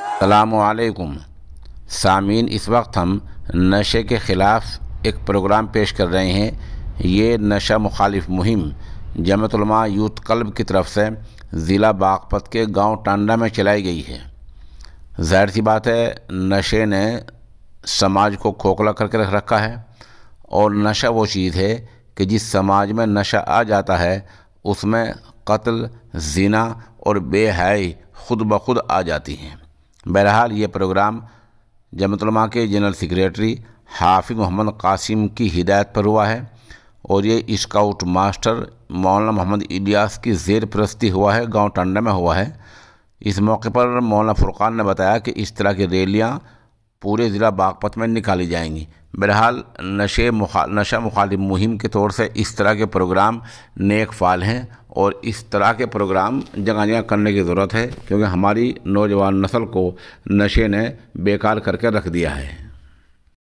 السلام علیکم سامعین، اس وقت ہم نشے کے خلاف ایک پروگرام پیش کر رہے ہیں۔ یہ نشہ مخالف مہم جمعیت علماء یوتھ کلب کی طرف سے ضلع باغپت کے گاؤں ٹانڈا میں چلائی گئی ہے۔ ظاہر سی بات ہے، نشے نے سماج کو کھوکھلا کر کے رکھ رکھا ہے، اور نشہ وہ چیز ہے کہ جس سماج میں نشہ آ جاتا ہے اس میں قتل، زنا اور بے حیائی خود بخود آ جاتی ہیں۔ بہرحال یہ پروگرام جمعیت علماء کے جنرل سیکریٹری حافظ محمد قاسم کی ہدایت پر ہوا ہے، اور یہ اسکاؤٹ ماسٹر مولانا محمد الیاس کی زیر پرستی ہوا ہے، گاؤں ٹانڈا میں ہوا ہے۔ اس موقع پر مولانا فرقان نے بتایا کہ اس طرح کی ریلیاں پورے ضلع باغپت میں نکالی جائیں گی۔ بہرحال نشہ مخالف مہم کے طور سے اس طرح کے پروگرام نیک فعال ہیں، اور اس طرح کے پروگرام جگہ جگہ کرنے کی ضرورت ہے، کیونکہ ہماری نوجوان نسل کو نشے نے بیکار کر کے رکھ دیا ہے۔